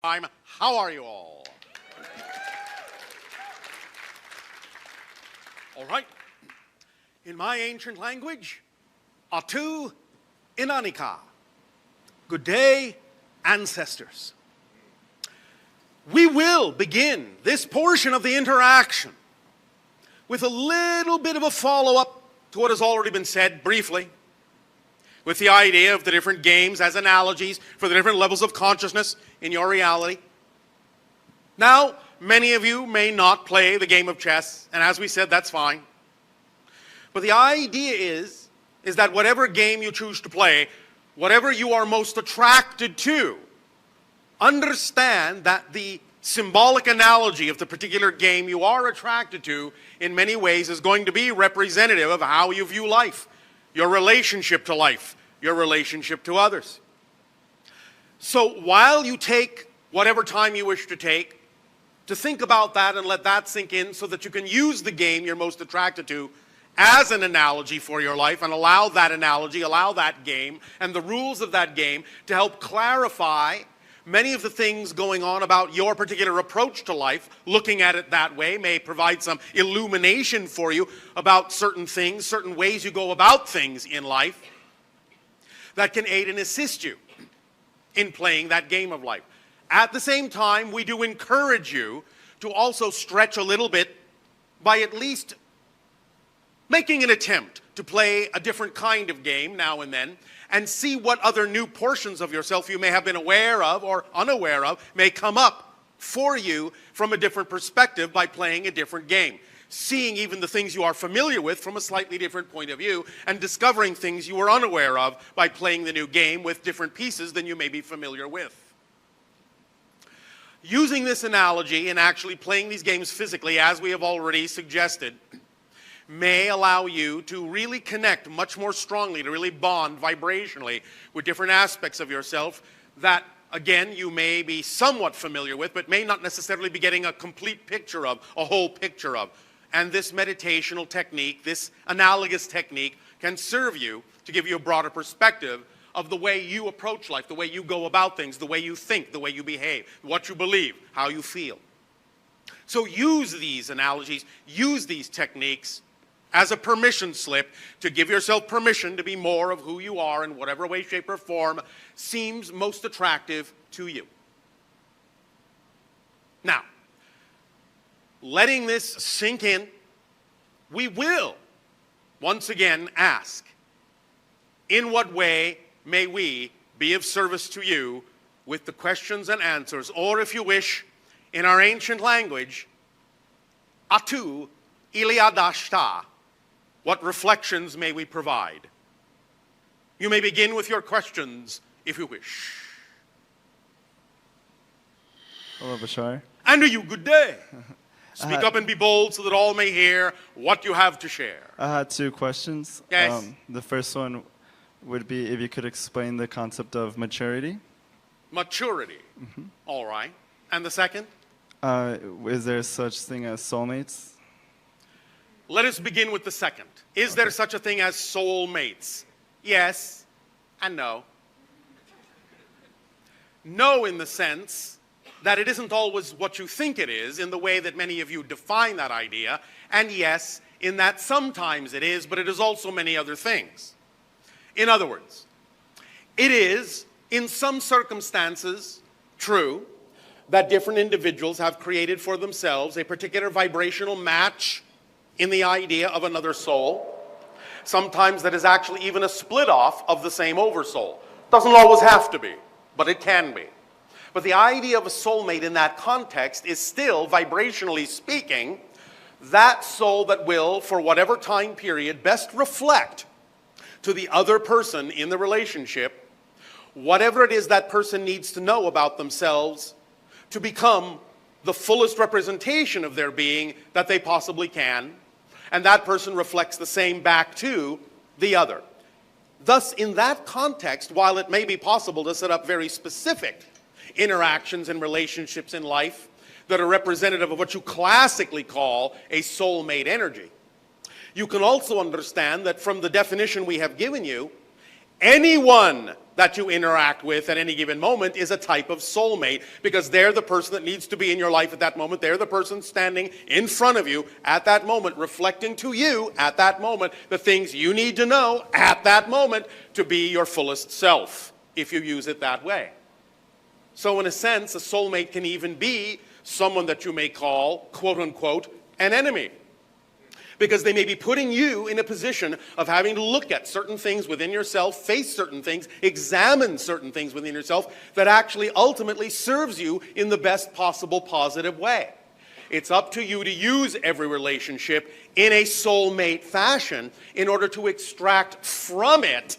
How are you all? All right. In my ancient language, Atu Inanika. Good day, ancestors. We will begin this portion of the interaction with a little bit of a follow-up to what has already been said briefly, with the idea of the different games as analogies for the different levels of consciousness in your reality. Now, many of you may not play the game of chess, and as we said, that's fine. But the idea is that whatever game you choose to play, whatever you are most attracted to, understand that the symbolic analogy of the particular game you are attracted to in many ways is going to be representative of how you view life, your relationship to life, your relationship to others. So while you take whatever time you wish to take to think about that and let that sink in so that you can use the game you're most attracted to as an analogy for your life and allow that analogy, allow that game and the rules of that game to help clarify many of the things going on about your particular approach to life. Looking at it that way may provide some illumination for you about certain things, certain ways you go about things in life that can aid and assist you in playing that game of life. At the same time, we do encourage you to also stretch a little bit by at least making an attempt to play a different kind of game now and then and see what other new portions of yourself you may have been aware of or unaware of may come up for you from a different perspective by playing a different game. Seeing even the things you are familiar with from a slightly different point of view and discovering things you were unaware of by playing the new game with different pieces than you may be familiar with. Using this analogy and actually playing these games physically, as we have already suggested, may allow you to really connect much more strongly, to really bond vibrationally with different aspects of yourself that, again, you may be somewhat familiar with, but may not necessarily be getting a complete picture of, a whole picture of. And this meditational technique, this analogous technique, can serve you to give you a broader perspective of the way you approach life, the way you go about things, the way you think, the way you behave, what you believe, how you feel. So use these analogies, use these techniques as a permission slip to give yourself permission to be more of who you are in whatever way, shape, or form seems most attractive to you. Now, letting this sink in, we will once again ask, in what way may we be of service to you with the questions and answers, or if you wish, in our ancient language, Atu Iliadashta, what reflections may we provide? You may begin with your questions if you wish. Hello, Bashar. And to you, good day. Speak up and be bold so that all may hear what you have to share. I had two questions. Yes. The first one would be if you could explain the concept of maturity. Maturity. Mm-hmm. All right. And the second? Is there such thing as soulmates? Let us begin with the second. Is there such a thing as soulmates? Yes and no. No in the sense that it isn't always what you think it is in the way that many of you define that idea, and yes, in that sometimes it is, but it is also many other things. In other words, it is, in some circumstances, true that different individuals have created for themselves a particular vibrational match in the idea of another soul. Sometimes that is actually even a split off of the same oversoul. Doesn't always have to be, but it can be. But the idea of a soulmate in that context is still, vibrationally speaking, that soul that will, for whatever time period, best reflect to the other person in the relationship whatever it is that person needs to know about themselves to become the fullest representation of their being that they possibly can, and that person reflects the same back to the other. Thus, in that context, while it may be possible to set up very specific interactions and relationships in life that are representative of what you classically call a soulmate energy, you can also understand that from the definition we have given you, anyone that you interact with at any given moment is a type of soulmate, because they're the person that needs to be in your life at that moment. They're the person standing in front of you at that moment, reflecting to you at that moment the things you need to know at that moment to be your fullest self, if you use it that way. So in a sense, a soulmate can even be someone that you may call, quote unquote, an enemy. Because they may be putting you in a position of having to look at certain things within yourself, face certain things, examine certain things within yourself that actually ultimately serves you in the best possible positive way. It's up to you to use every relationship in a soulmate fashion in order to extract from it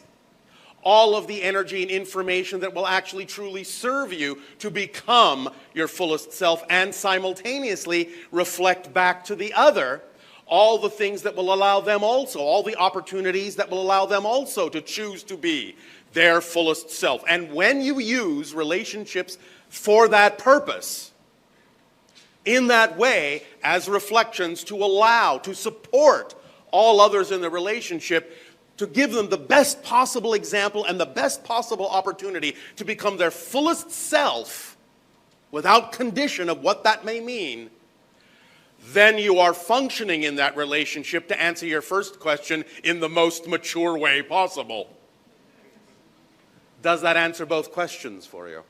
all of the energy and information that will actually truly serve you to become your fullest self, and simultaneously reflect back to the other all the things that will allow them also, all the opportunities that will allow them also to choose to be their fullest self. And when you use relationships for that purpose, in that way, as reflections to allow, to support all others in the relationship, to give them the best possible example and the best possible opportunity to become their fullest self without condition of what that may mean, then you are functioning in that relationship, to answer your first question, in the most mature way possible. Does that answer both questions for you?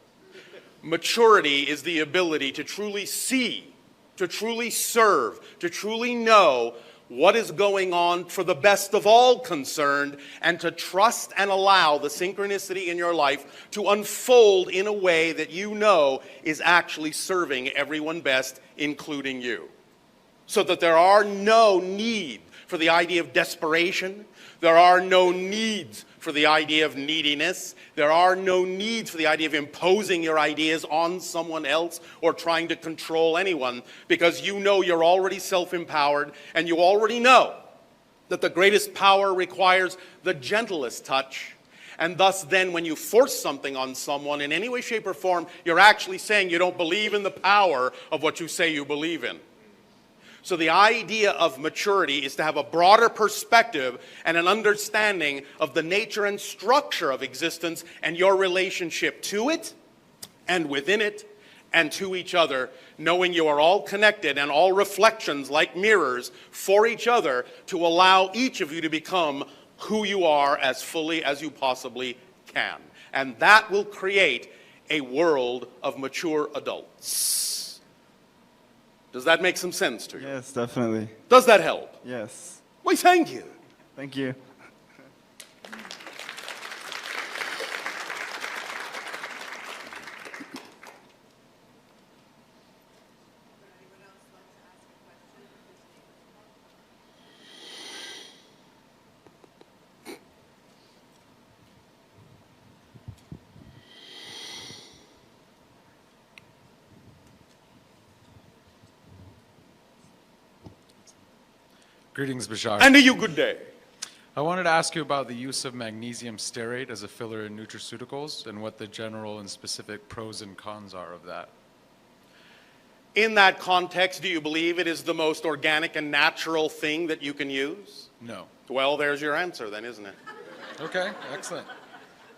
Maturity is the ability to truly see, to truly serve, to truly know what is going on for the best of all concerned, and to trust and allow the synchronicity in your life to unfold in a way that you know is actually serving everyone best, including you. So that there are no need for the idea of desperation. There are no needs for the idea of neediness. There are no needs for the idea of imposing your ideas on someone else or trying to control anyone, because you know you're already self-empowered, and you already know that the greatest power requires the gentlest touch. And thus then, when you force something on someone in any way, shape, or form, you're actually saying you don't believe in the power of what you say you believe in. So the idea of maturity is to have a broader perspective and an understanding of the nature and structure of existence and your relationship to it and within it and to each other, knowing you are all connected and all reflections like mirrors for each other, to allow each of you to become who you are as fully as you possibly can. And that will create a world of mature adults. Does that make some sense to you? Yes, definitely. Does that help? Yes. Why, thank you. Thank you. Greetings, Bashar. And to you, good day. I wanted to ask you about the use of magnesium stearate as a filler in nutraceuticals and what the general and specific pros and cons are of that. In that context, do you believe it is the most organic and natural thing that you can use? No. Well, there's your answer then, isn't it? Okay, excellent.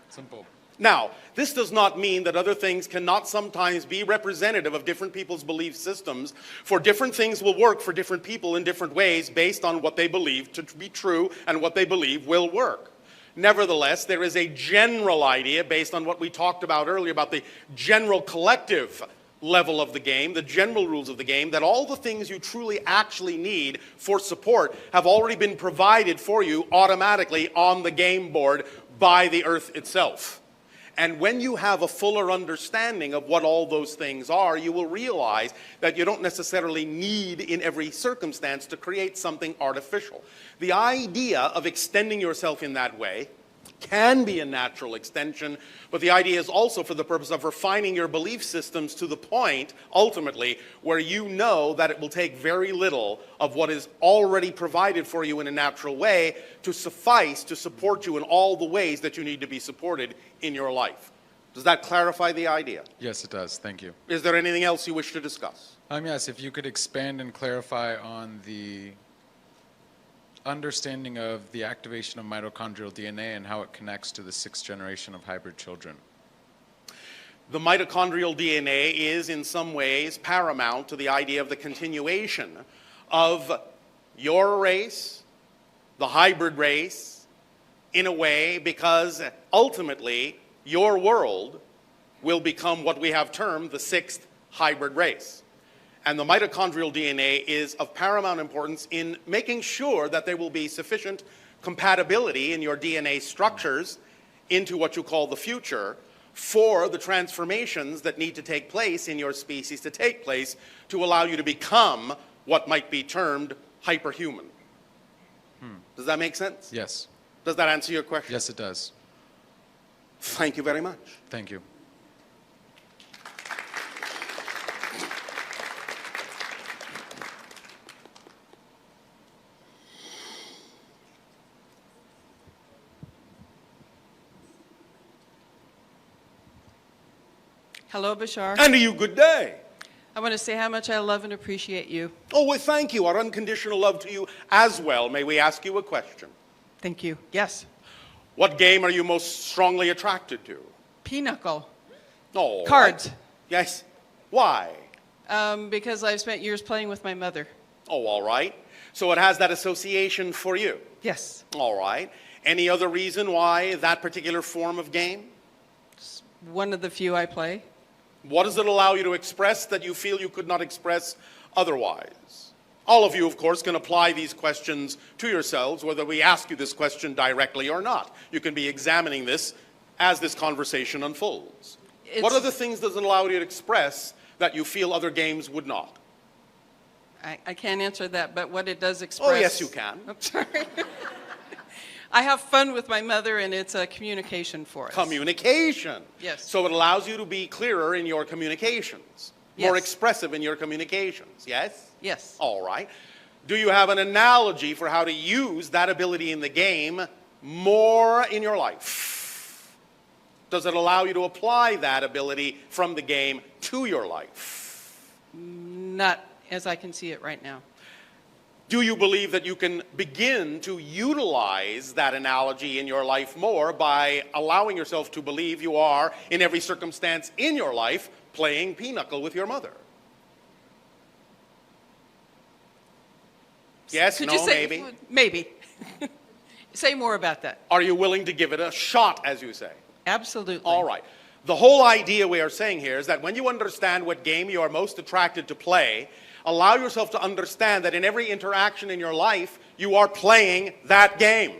Simple. Now, this does not mean that other things cannot sometimes be representative of different people's belief systems, for different things will work for different people in different ways based on what they believe to be true and what they believe will work. Nevertheless, there is a general idea based on what we talked about earlier about the general collective level of the game, the general rules of the game, that all the things you truly actually need for support have already been provided for you automatically on the game board by the earth itself. And when you have a fuller understanding of what all those things are, you will realize that you don't necessarily need in every circumstance to create something artificial. The idea of extending yourself in that way can be a natural extension, but the idea is also for the purpose of refining your belief systems to the point, ultimately, where you know that it will take very little of what is already provided for you in a natural way to suffice to support you in all the ways that you need to be supported in your life. Does that clarify the idea? Yes, it does. Thank you. Is there anything else you wish to discuss? Yes, if you could expand and clarify on the understanding of the activation of mitochondrial DNA and how it connects to the 6th generation of hybrid children. The mitochondrial DNA is in some ways paramount to the idea of the continuation of your race, the hybrid race, in a way, because ultimately your world will become what we have termed the 6th hybrid race. And the mitochondrial DNA is of paramount importance in making sure that there will be sufficient compatibility in your DNA structures into what you call the future for the transformations that need to take place in your species to take place to allow you to become what might be termed hyperhuman. Does that make sense? Yes. Does that answer your question? Yes, it does. Thank you very much. Thank you. Hello, Bashar. And to you, good day. I want to say how much I love and appreciate you. Oh, well, thank you. Our unconditional love to you as well. May we ask you a question? Thank you. Yes. What game are you most strongly attracted to? Pinochle. Oh. Cards. Yes. Why? Because I've spent years playing with my mother. Oh, all right. So it has that association for you. Yes. All right. Any other reason why that particular form of game? It's one of the few I play. What does it allow you to express that you feel you could not express otherwise? All of you, of course, can apply these questions to yourselves, whether we ask you this question directly or not. You can be examining this as this conversation unfolds. What are the things that allow you to express that you feel other games would not? I can't answer that, but what it does express... Oh, yes, you can. I'm sorry. I have fun with my mother, and it's a communication for us. Communication. Yes. So it allows you to be clearer in your communications, more Yes. expressive in your communications, yes? Yes. All right. Do you have an analogy for how to use that ability in the game more in your life? Does it allow you to apply that ability from the game to your life? Not as I can see it right now. Do you believe that you can begin to utilize that analogy in your life more by allowing yourself to believe you are, in every circumstance in your life, playing pinochle with your mother? Yes, Could no, you say, maybe? Maybe. Say more about that. Are you willing to give it a shot, as you say? Absolutely. All right. The whole idea we are saying here is that when you understand what game you are most attracted to play, allow yourself to understand that in every interaction in your life, you are playing that game.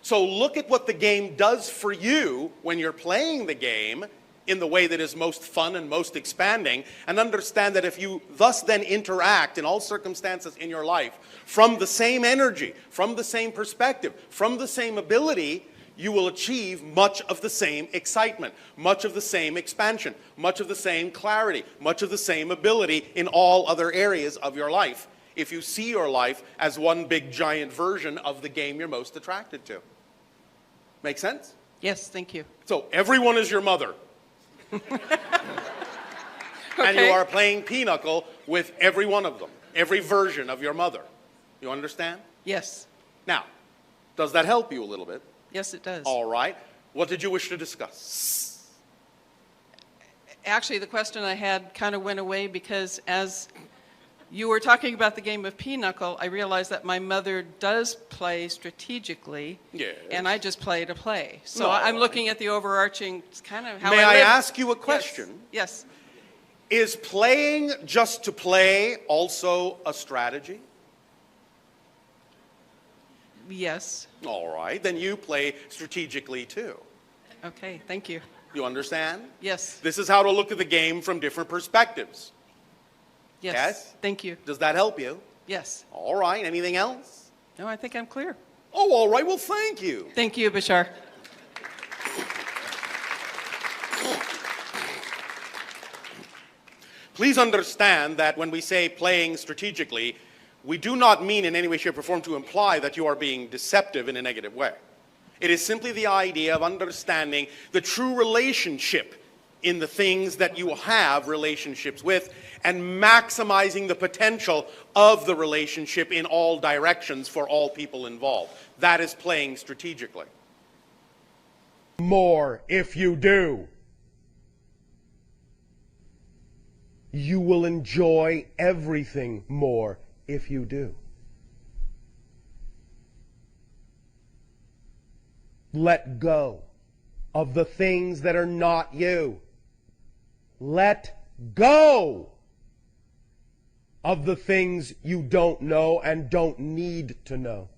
So look at what the game does for you when you're playing the game in the way that is most fun and most expanding, and understand that if you thus then interact in all circumstances in your life from the same energy, from the same perspective, from the same ability, you will achieve much of the same excitement, much of the same expansion, much of the same clarity, much of the same ability in all other areas of your life, if you see your life as one big giant version of the game you're most attracted to. Make sense? Yes, thank you. So everyone is your mother. And you are playing pinochle with every one of them, every version of your mother. You understand? Yes. Now, does that help you a little bit? Yes, it does. All right. What did you wish to discuss? Actually, the question I had kind of went away because as you were talking about the game of pinochle, I realized that my mother does play strategically, Yes. and I just play to play. So No, I'm all looking at the overarching kind of how May I live. ask you a question? Yes. Is playing just to play also a strategy? Yes. All right. Then you play strategically too. Okay, thank you. You understand? Yes. This is how to look at the game from different perspectives. Yes. Yes? Thank you. Does that help you? Yes. All right. Anything else? No, I think I'm clear. Oh, all right. Well, thank you. Thank you, Bashar. Please understand that when we say playing strategically, we do not mean in any way, shape, or form to imply that you are being deceptive in a negative way. It is simply the idea of understanding the true relationship in the things that you have relationships with and maximizing the potential of the relationship in all directions for all people involved. That is playing strategically. More if you do. You will enjoy everything more if you do. Let go of the things that are not you. Let go of the things you don't know and don't need to know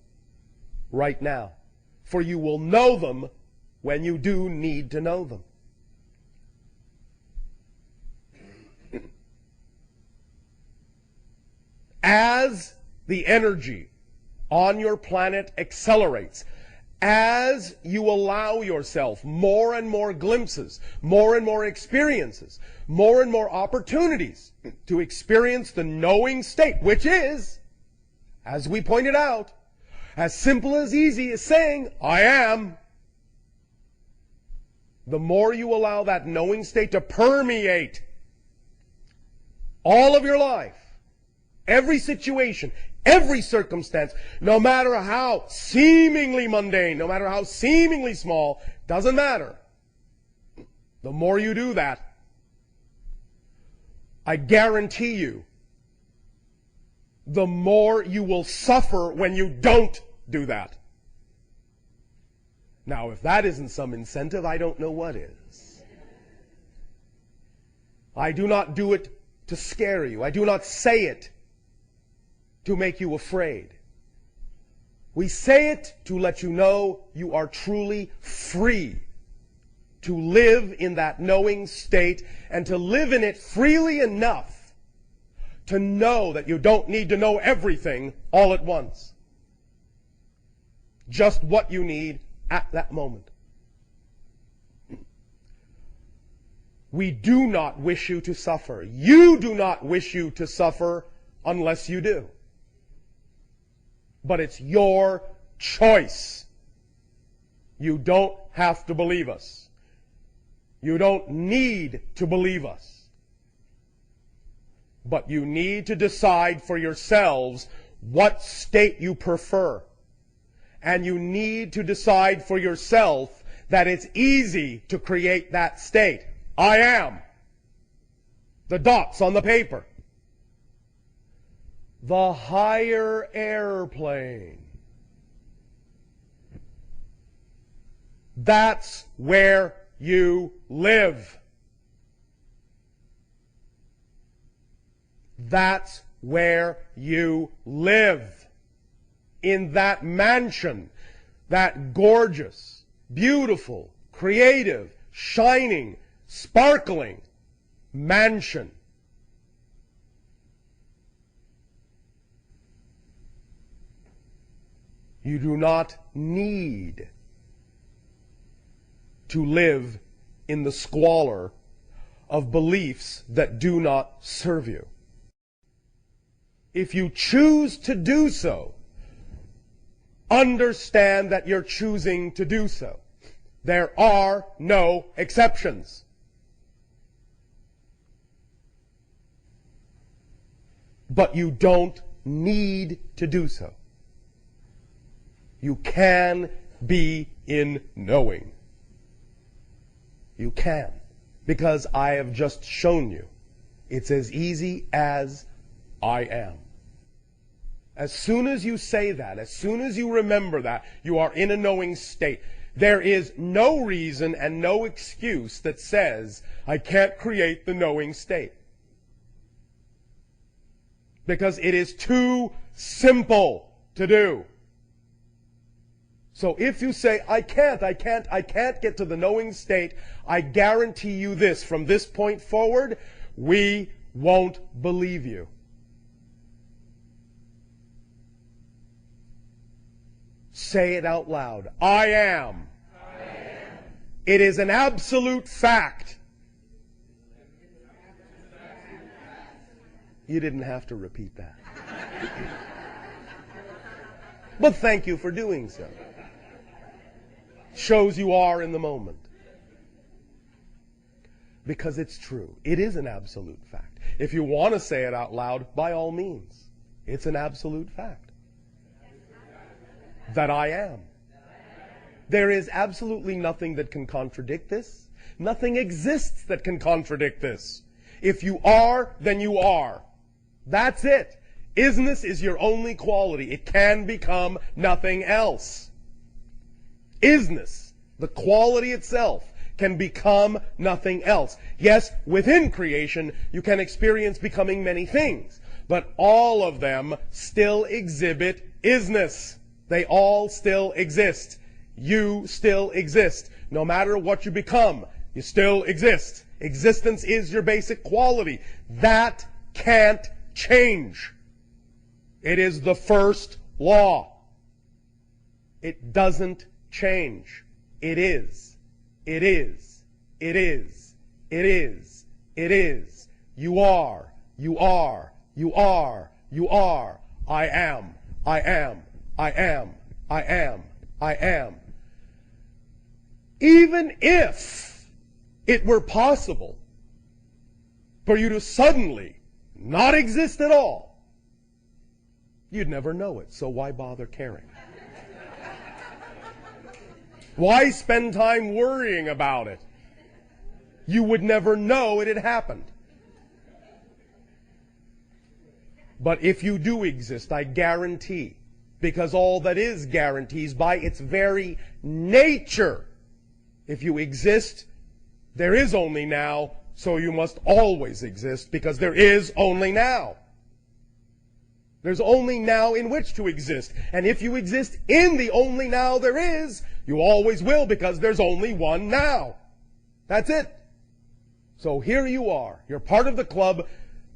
right now. For you will know them when you do need to know them. As the energy on your planet accelerates, as you allow yourself more and more glimpses, more and more experiences, more and more opportunities to experience the knowing state, which is, as we pointed out, as simple as easy as saying, I am. The more you allow that knowing state to permeate all of your life, every situation, every circumstance, no matter how seemingly mundane, no matter how seemingly small, doesn't matter. The more you do that, I guarantee you, the more you will suffer when you don't do that. Now, if that isn't some incentive, I don't know what is. I do not do it to scare you. I do not say it to make you afraid. We say it to let you know you are truly free to live in that knowing state and to live in it freely enough to know that you don't need to know everything all at once. Just what you need at that moment. We do not wish you to suffer. You do not wish you to suffer unless you do. But it's your choice. You don't have to believe us. You don't need to believe us. But you need to decide for yourselves what state you prefer. And you need to decide for yourself that it's easy to create that state. I am. The dots on the paper. The higher airplane. That's where you live. That's where you live. In that mansion, that gorgeous, beautiful, creative, shining, sparkling mansion. You do not need to live in the squalor of beliefs that do not serve you. If you choose to do so, understand that you're choosing to do so. There are no exceptions. But you don't need to do so. You can be in knowing. You can. Because I have just shown you. It's as easy as I am. As soon as you say that, as soon as you remember that, you are in a knowing state. There is no reason and no excuse that says, I can't create the knowing state. Because it is too simple to do. So if you say, I can't get to the knowing state, I guarantee you this, from this point forward, we won't believe you. Say it out loud. I am. I am. It is an absolute fact. You didn't have to repeat that. But thank you for doing so. Shows you are in the moment. because it's true. It is an absolute fact. If you want to say it out loud, by all means, it's an absolute fact. That I am. There is absolutely nothing that can contradict this. Nothing exists that can contradict this. If you are, then you are. That's it. Isness is your only quality. It can become nothing else. Isness, the quality itself, can become nothing else. Yes, within creation, you can experience becoming many things, but all of them still exhibit isness. They all still exist. You still exist. No matter what you become, you still exist. Existence is your basic quality. That can't change. It is the first law. It doesn't change. It is. It is. It is. It is. It is. You are. You are. You are. You are. I am. I am. I am. I am. I am. Even if it were possible for you to suddenly not exist at all, you'd never know it, so why bother caring? Why spend time worrying about it? You would never know it had happened. But if you do exist, I guarantee, because all that is guarantees by its very nature, if you exist, there is only now, so you must always exist, because there is only now. There's only now in which to exist. And if you exist in the only now there is, you always will, because there's only one now. That's it. So here you are. You're part of the club.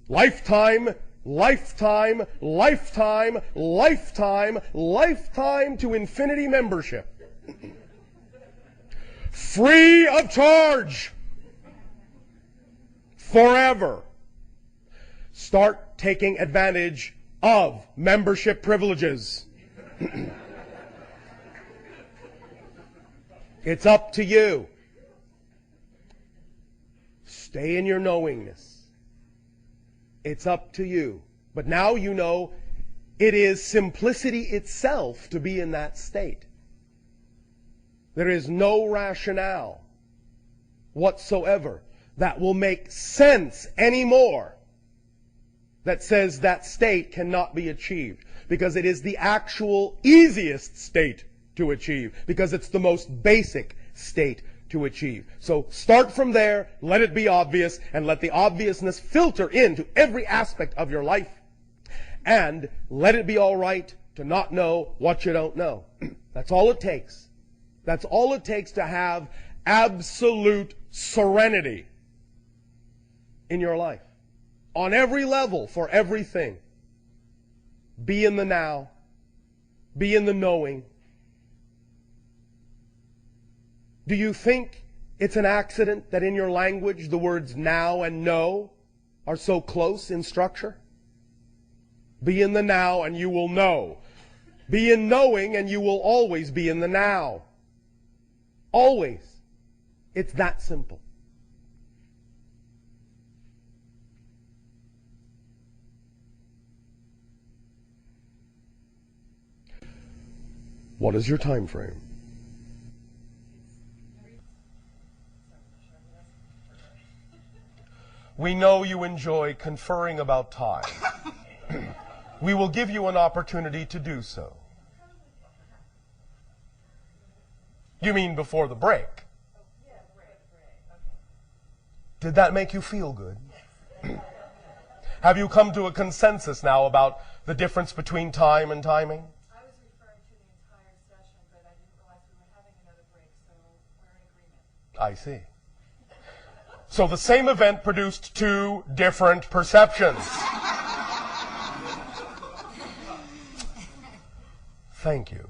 Lifetime, lifetime, lifetime, lifetime, lifetime to infinity membership. Free of charge. Forever. Start taking advantage of membership privileges. It's up to you. Stay in your knowingness. It's up to you. But now you know it is simplicity itself to be in that state. There is no rationale whatsoever that will make sense anymore that says that state cannot be achieved, because it is the actual easiest state to achieve, because it's the most basic state to achieve. So start from there, let it be obvious, and let the obviousness filter into every aspect of your life, and let it be all right to not know what you don't know. That's all it takes. That's all it takes to have absolute serenity in your life. On every level, for everything. Be in the now. Be in the knowing. Do you think it's an accident that in your language the words now and know are so close in structure? Be in the now and you will know. Be in knowing and you will always be in the now. Always. It's that simple. What is your time frame? We know you enjoy conferring about time. We will give you an opportunity to do so. You mean before the break? Did that make you feel good? Have you come to a consensus now about the difference between time and timing? I was referring to the entire session, but I didn't realize we were having another break, so we're in agreement. I see. So the same event produced two different perceptions. Thank you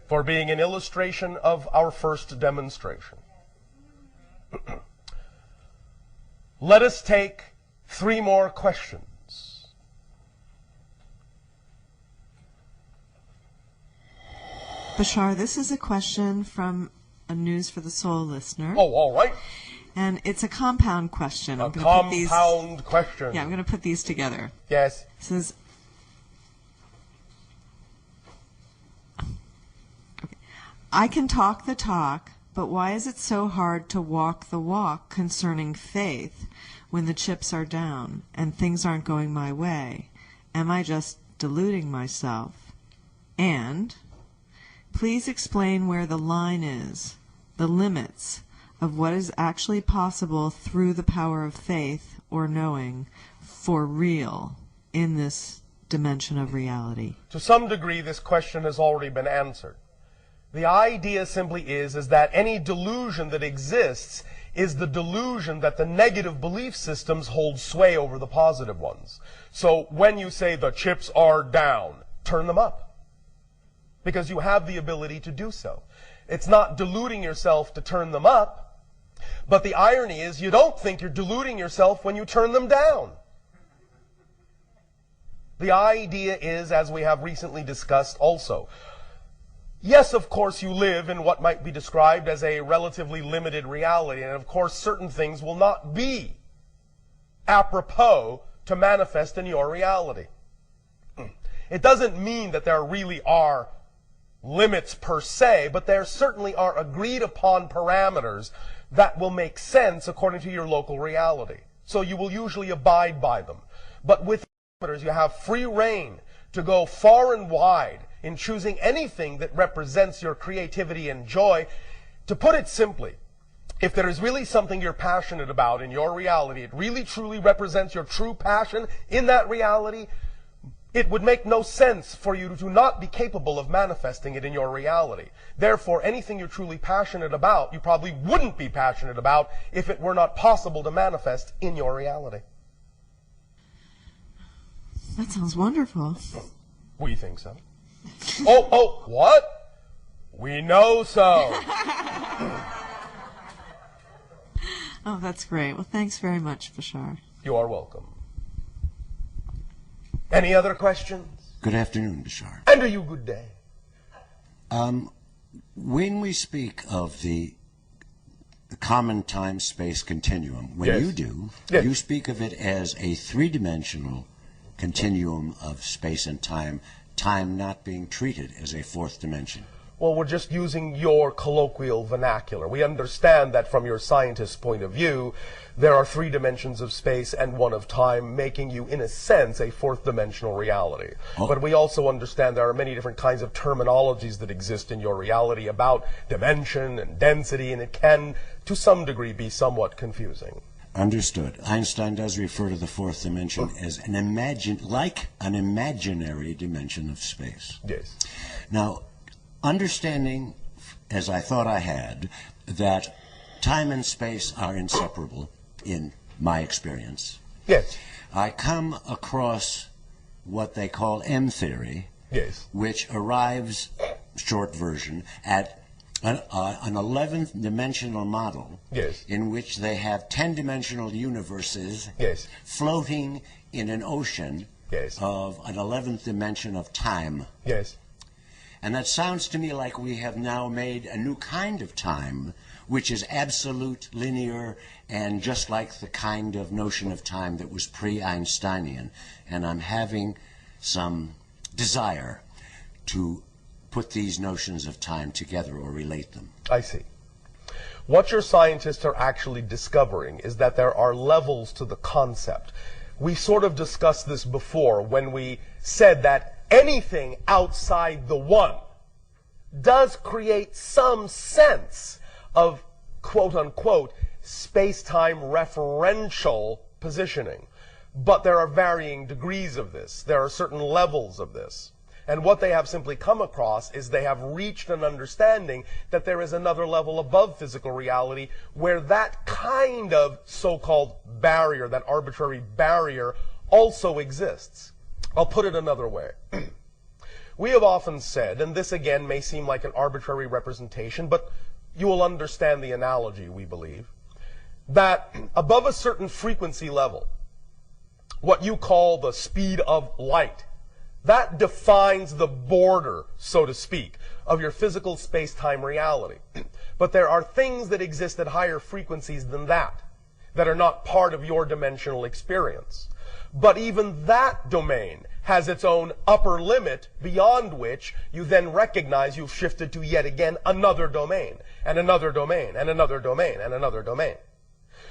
for being an illustration of our first demonstration. Let us take 3 more questions. Bashar, this is a question from a News for the Soul listener. Oh, all right. And it's a compound question. A I'm gonna put these, compound question. yeah, I'm going to put these together. Yes. It says, okay, I can talk the talk, but why is it so hard to walk the walk concerning faith when the chips are down and things aren't going my way? Am I just deluding myself? And please explain where the line is, the limits of what is actually possible through the power of faith or knowing for real in this dimension of reality. To some degree, this question has already been answered. The idea simply is that any delusion that exists is the delusion that the negative belief systems hold sway over the positive ones. So when you say the chips are down, turn them up, because you have the ability to do so. It's not deluding yourself to turn them up, but the irony is you don't think you're deluding yourself when you turn them down. The idea is, as we have recently discussed also, yes, of course, you live in what might be described as a relatively limited reality, and of course, certain things will not be apropos to manifest in your reality. It doesn't mean that there really are limits per se, but there certainly are agreed upon parameters that will make sense according to your local reality. So you will usually abide by them. But with parameters, you have free rein to go far and wide in choosing anything that represents your creativity and joy. To put it simply, if there is really something you're passionate about in your reality, it really truly represents your true passion in that reality, it would make no sense for you to not be capable of manifesting it in your reality. Therefore, anything you're truly passionate about, you probably wouldn't be passionate about if it were not possible to manifest in your reality. That sounds wonderful. We think so. Oh, what? We know so. Oh, that's great. Well, thanks very much, Bashar. You are welcome. Any other questions? Good afternoon, Bashar. And to you, good day. When we speak of the common time-space continuum, when Yes. you do, Yes. you speak of it as a three-dimensional continuum of space and time, time not being treated as a fourth dimension. Well, we're just using your colloquial vernacular. We understand that from your scientist's point of view, there are three dimensions of space and one of time, making you, in a sense, a fourth dimensional reality. Oh. But we also understand there are many different kinds of terminologies that exist in your reality about dimension and density, and it can, to some degree, be somewhat confusing. Understood. Einstein does refer to the fourth dimension as an imaginary dimension of space. Yes. Now, understanding, as I thought I had, that time and space are inseparable in my experience, Yes. I come across what they call M theory, Yes. which arrives, short version, at an 11th dimensional model Yes. in which they have 10-dimensional universes Yes. floating in an ocean Yes. of an 11th dimension of time. Yes. And that sounds to me like we have now made a new kind of time, which is absolute, linear, and just like the kind of notion of time that was pre-Einsteinian. And I'm having some desire to put these notions of time together or relate them. I see. What your scientists are actually discovering is that there are levels to the concept. We sort of discussed this before when we said that anything outside the one does create some sense of, quote-unquote, space-time referential positioning. But there are varying degrees of this. There are certain levels of this. And what they have simply come across is they have reached an understanding that there is another level above physical reality where that kind of so-called barrier, that arbitrary barrier, also exists. I'll put it another way. We have often said, and this again may seem like an arbitrary representation, but you will understand the analogy, we believe, that above a certain frequency level, what you call the speed of light, that defines the border, so to speak, of your physical space-time reality. But there are things that exist at higher frequencies than that are not part of your dimensional experience. But even that domain has its own upper limit beyond which you then recognize you've shifted to yet again another domain, and another domain, and another domain, and another domain.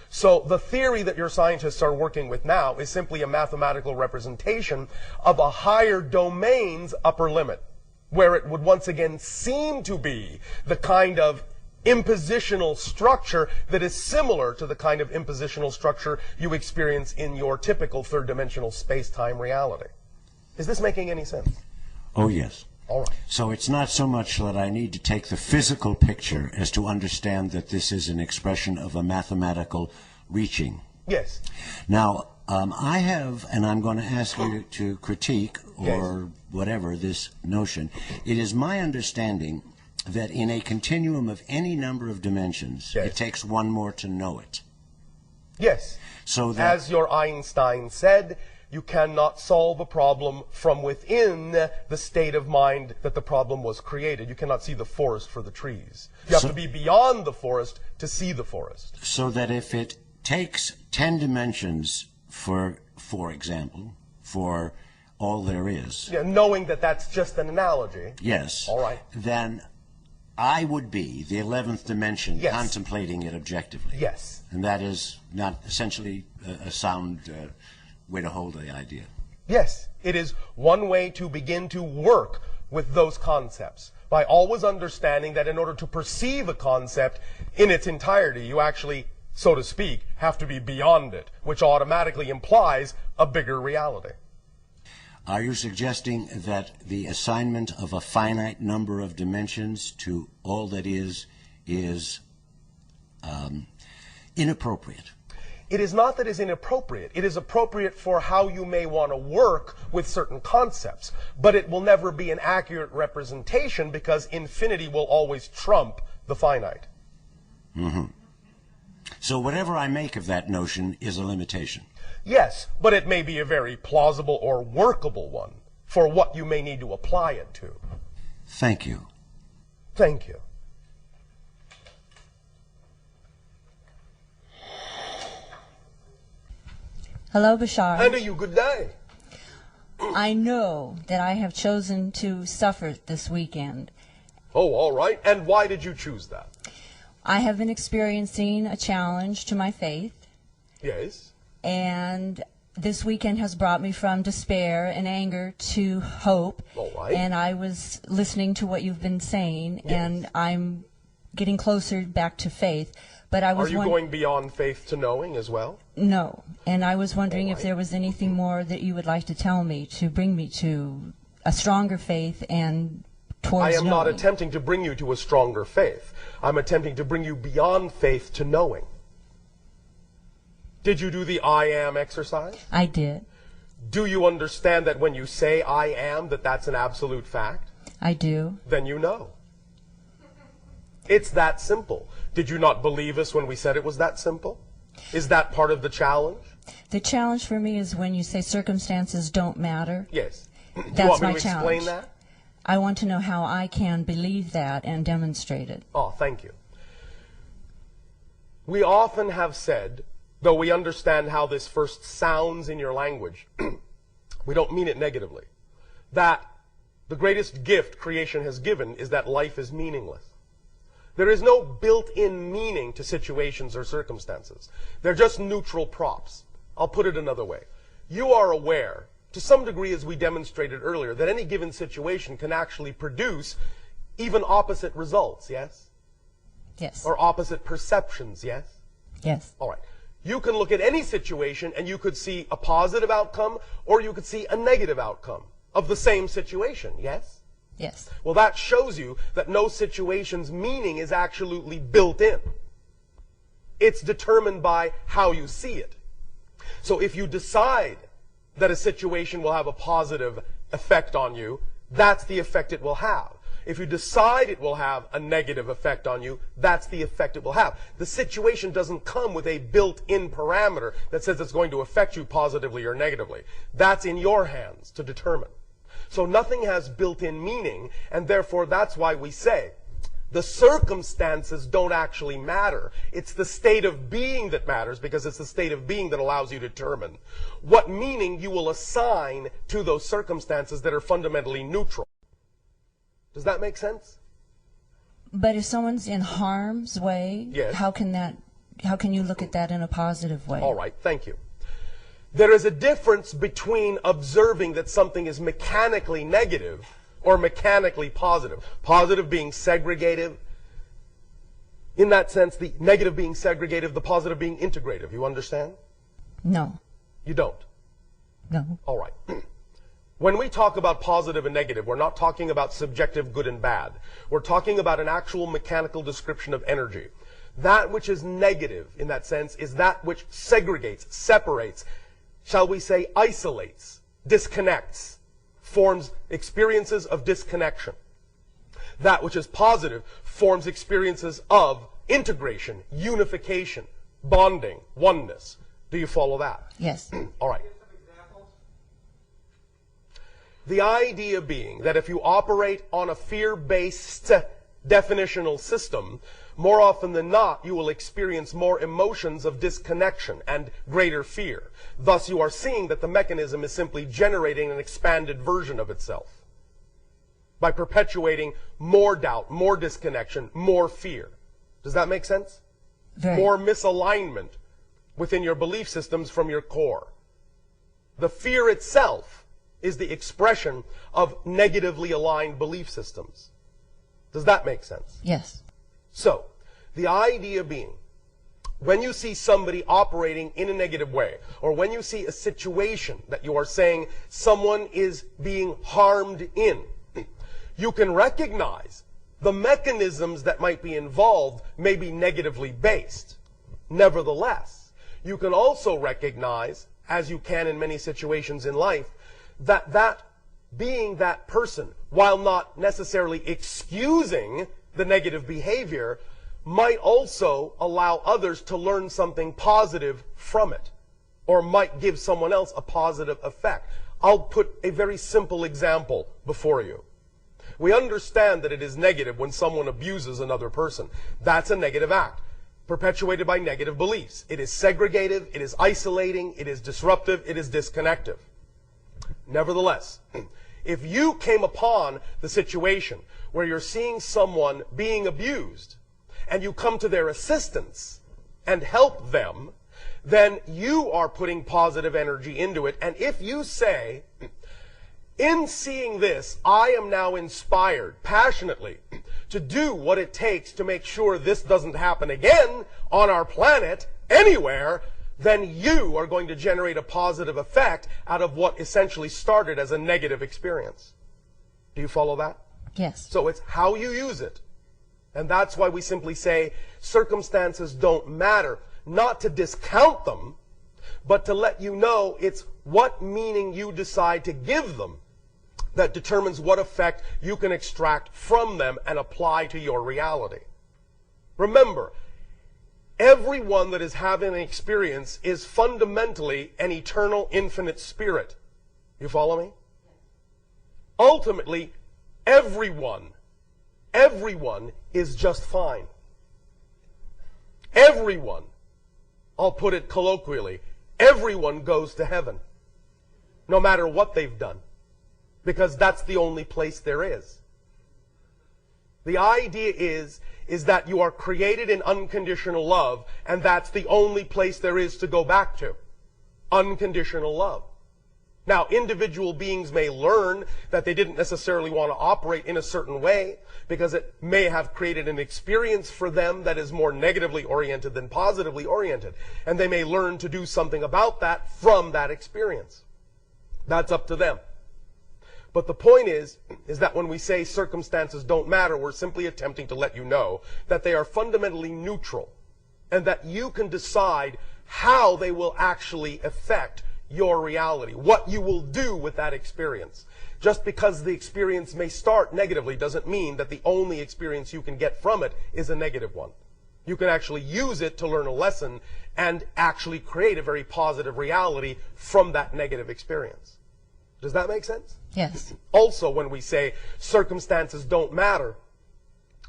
So the theory that your scientists are working with now is simply a mathematical representation of a higher domain's upper limit, where it would once again seem to be the kind of impositional structure that is similar to the kind of impositional structure you experience in your typical third-dimensional space-time reality. Is this making any sense? Oh, yes. All right. So it's not so much that I need to take the physical picture as to understand that this is an expression of a mathematical reaching. Yes. Now, I have, and I'm going to ask you to critique or whatever this notion. It is my understanding that in a continuum of any number of dimensions, it takes one more to know it. Yes. So that, as your Einstein said, you cannot solve a problem from within the state of mind that the problem was created. You cannot see the forest for the trees. You have to be beyond the forest to see the forest. So that if it takes 10 dimensions, for example, for all there is. Yeah, knowing that that's just an analogy. Yes. All right. Then I would be the 11th dimension contemplating it objectively. Yes. And that is not essentially a sound way to hold the idea. Yes. It is one way to begin to work with those concepts, by always understanding that in order to perceive a concept in its entirety, you actually, so to speak, have to be beyond it, which automatically implies a bigger reality. Are you suggesting that the assignment of a finite number of dimensions to all that is inappropriate? It is not that it's inappropriate. It is appropriate for how you may want to work with certain concepts. But it will never be an accurate representation because infinity will always trump the finite. Mm-hmm. So whatever I make of that notion is a limitation. Yes, but it may be a very plausible or workable one for what you may need to apply it to. Thank you. Thank you. Hello, Bashar. And to you, good day. I know that I have chosen to suffer this weekend. Oh, all right. And why did you choose that? I have been experiencing a challenge to my faith. Yes. And this weekend has brought me from despair and anger to hope. All right. And I was listening to what you've been saying, and I'm getting closer back to faith. But I was Are you going beyond faith to knowing as well? No. And I was wondering if there was anything more that you would like to tell me to bring me to a stronger faith and towards I am not knowing. attempting to bring you to a stronger faith. I'm attempting to bring you beyond faith to knowing. Did you do the I am exercise? I did. Do you understand that when you say I am, that that's an absolute fact? I do. Then you know. It's that simple. Did you not believe us when we said it was that simple? Is that part of the challenge? The challenge for me is when you say circumstances don't matter. Yes. Do you That's want me my to challenge. explain that? I want to know how I can believe that and demonstrate it. Oh, thank you. We often have said, though we understand how this first sounds in your language, we don't mean it negatively, that the greatest gift creation has given is that life is meaningless. There is no built-in meaning to situations or circumstances. They're just neutral props. I'll put it another way. You are aware, to some degree as we demonstrated earlier, that any given situation can actually produce even opposite results, yes? Yes. Or opposite perceptions, yes? Yes. All right. You can look at any situation and you could see a positive outcome or you could see a negative outcome of the same situation, yes? Yes. Well, that shows you that no situation's meaning is absolutely built in. It's determined by how you see it. So if you decide that a situation will have a positive effect on you, that's the effect it will have. If you decide it will have a negative effect on you, that's the effect it will have. The situation doesn't come with a built-in parameter that says it's going to affect you positively or negatively. That's in your hands to determine. So nothing has built-in meaning, and therefore that's why we say, The circumstances don't actually matter. It's the state of being that matters, because it's the state of being that allows you to determine what meaning you will assign to those circumstances that are fundamentally neutral. Does that make sense? But if someone's in harm's way, Yes. how can you look at that in a positive way? All right, thank you. There is a difference between observing that something is mechanically negative or mechanically positive. Positive being segregative. In that sense, the negative being segregative, the positive being integrative. You understand? No. You don't? No. All right. When we talk about positive and negative, we're not talking about subjective good and bad. We're talking about an actual mechanical description of energy. That which is negative in that sense is that which segregates, separates, shall we say, isolates, disconnects, forms experiences of disconnection. That which is positive forms experiences of integration, unification, bonding, oneness. Do you follow that? Yes. All right. The idea being that if you operate on a fear-based definitional system, more often than not, you will experience more emotions of disconnection and greater fear. Thus, you are seeing that the mechanism is simply generating an expanded version of itself by perpetuating more doubt, more disconnection, more fear. Does that make sense? Very. More misalignment within your belief systems from your core. The fear itself is the expression of negatively aligned belief systems. Does that make sense? Yes. So, the idea being, when you see somebody operating in a negative way, or when you see a situation that you are saying someone is being harmed in, you can recognize the mechanisms that might be involved may be negatively based. Nevertheless, you can also recognize, as you can in many situations in life, that that being that person, while not necessarily excusing the negative behavior, might also allow others to learn something positive from it, or might give someone else a positive effect. I'll put a very simple example before you. We understand that it is negative when someone abuses another person. That's a negative act, perpetuated by negative beliefs. It is segregative, it is isolating, it is disruptive, it is disconnective. Nevertheless, if you came upon the situation where you're seeing someone being abused, and you come to their assistance and help them, then you are putting positive energy into it. And if you say, in seeing this, I am now inspired passionately to do what it takes to make sure this doesn't happen again on our planet, anywhere, then you are going to generate a positive effect out of what essentially started as a negative experience. Do you follow that? Yes. So it's how you use it. And that's why we simply say circumstances don't matter. Not to discount them, but to let you know it's what meaning you decide to give them that determines what effect you can extract from them and apply to your reality. Remember, everyone that is having an experience is fundamentally an eternal, infinite spirit. You follow me? Ultimately, everyone is just fine. Everyone, I'll put it colloquially, everyone goes to heaven, no matter what they've done, because that's the only place there is. The idea is that you are created in unconditional love, and that's the only place there is to go back to. Unconditional love. Now, individual beings may learn that they didn't necessarily want to operate in a certain way because it may have created an experience for them that is more negatively oriented than positively oriented. And they may learn to do something about that from that experience. That's up to them. But the point is that when we say circumstances don't matter, we're simply attempting to let you know that they are fundamentally neutral and that you can decide how they will actually affect your reality, what you will do with that experience. Just because the experience may start negatively doesn't mean that the only experience you can get from it is a negative one. You can actually use it to learn a lesson and actually create a very positive reality from that negative experience. Does that make sense? Yes. Also, when we say circumstances don't matter,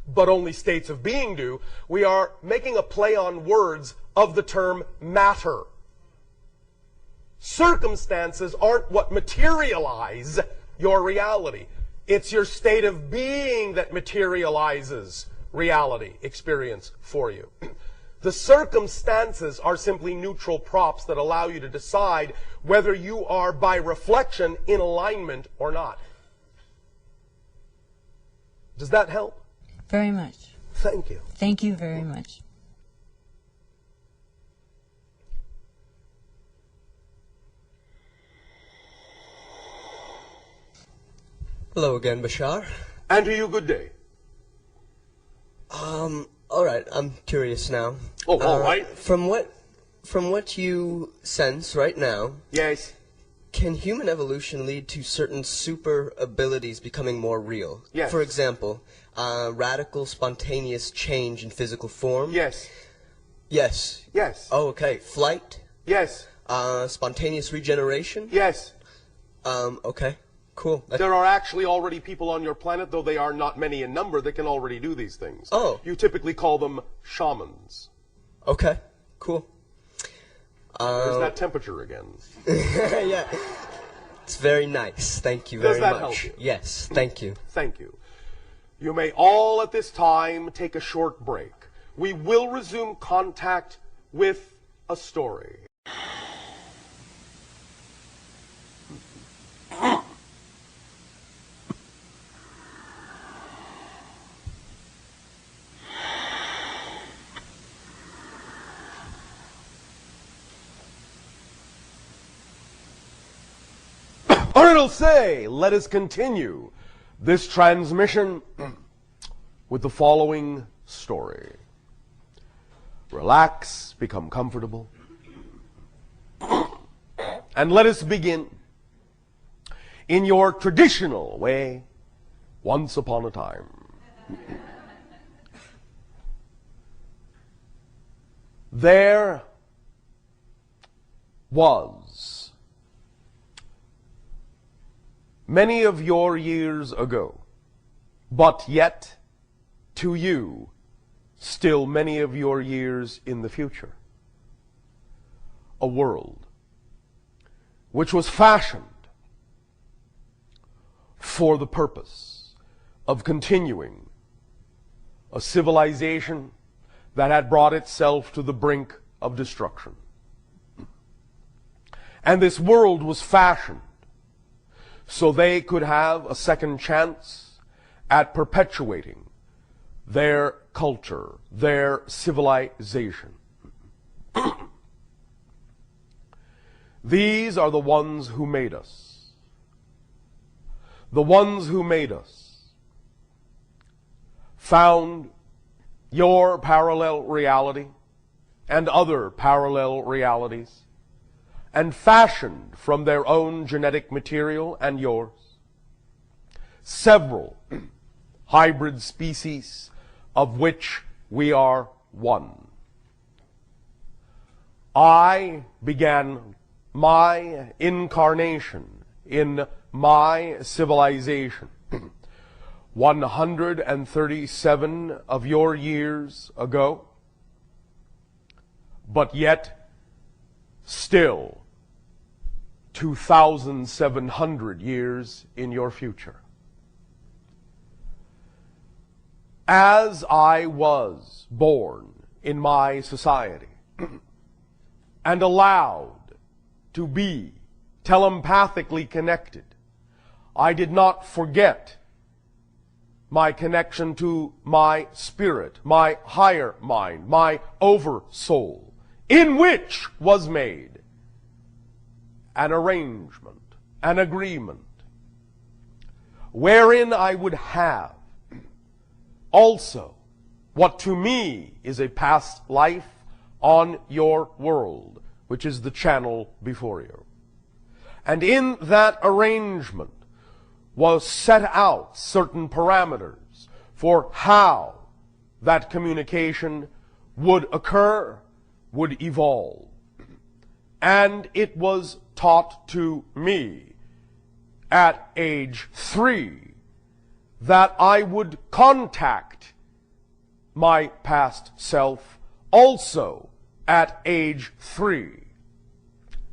but only states of being do, we are making a play on words of the term matter. Circumstances aren't what materialize your reality. It's your state of being that materializes reality, experience for you. The circumstances are simply neutral props that allow you to decide whether you are, by reflection, in alignment or not. Does that help? Very much. Thank you. Thank you very much. Hello again, Bashar. And to you, good day. All right, I'm curious now. Oh, all right. From what you sense right now, Yes. can human evolution lead to certain super abilities becoming more real? Yes. For example, radical, spontaneous change in physical form? Yes. Yes. Yes. Oh, okay. Flight? Yes. Spontaneous regeneration? Yes. Okay. Cool. There are actually already people on your planet, though they are not many in number, that can already do these things. Oh. You typically call them shamans. Okay. Cool. There's that temperature again. Yeah. It's very nice. Thank you very much. Does that help you? Yes. Thank you. Thank you. You may all at this time take a short break. We will resume contact with a story. Or it'll say, let us continue this transmission with the following story. Relax, become comfortable, and let us begin in your traditional way, once upon a time. There was, many of your years ago, but yet to you, still many of your years in the future, a world which was fashioned for the purpose of continuing a civilization that had brought itself to the brink of destruction. And this world was fashioned so they could have a second chance at perpetuating their culture, their civilization. These are the ones who made us. The ones who made us found your parallel reality and other parallel realities, and fashioned from their own genetic material and yours several hybrid species of which we are one. I began my incarnation in my civilization 137 of your years ago, but yet still 2,700 years in your future. As I was born in my society and allowed to be telepathically connected, I did not forget my connection to my spirit, my higher mind, my oversoul, in which was made an arrangement, an agreement, wherein I would have also what to me is a past life on your world, which is the channel before you. And in that arrangement was set out certain parameters for how that communication would occur, would evolve. And it was taught to me at age 3 that I would contact my past self also at age 3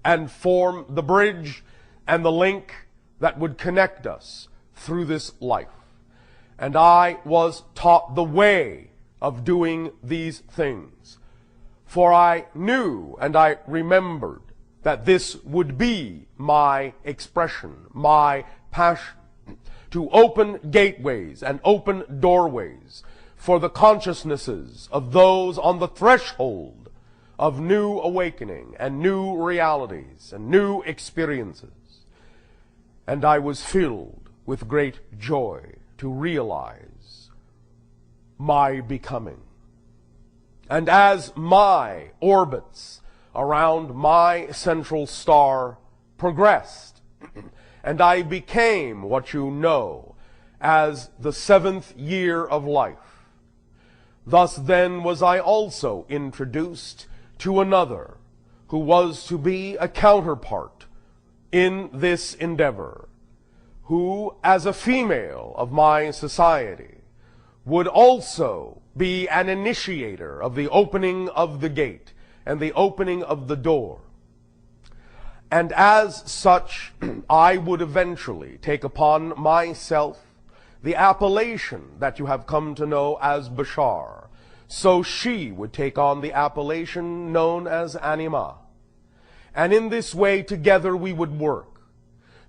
and form the bridge and the link that would connect us through this life. And I was taught the way of doing these things. For I knew and I remembered that this would be my expression, my passion, to open gateways and open doorways for the consciousnesses of those on the threshold of new awakening and new realities and new experiences. And I was filled with great joy to realize my becoming. And as my orbits around my central star progressed, and I became what you know as the 7th year of life, thus then was I also introduced to another who was to be a counterpart in this endeavor, who, as a female of my society, would also be an initiator of the opening of the gate and the opening of the door. And as such, I would eventually take upon myself the appellation that you have come to know as Bashar. So she would take on the appellation known as Anima. And in this way, together we would work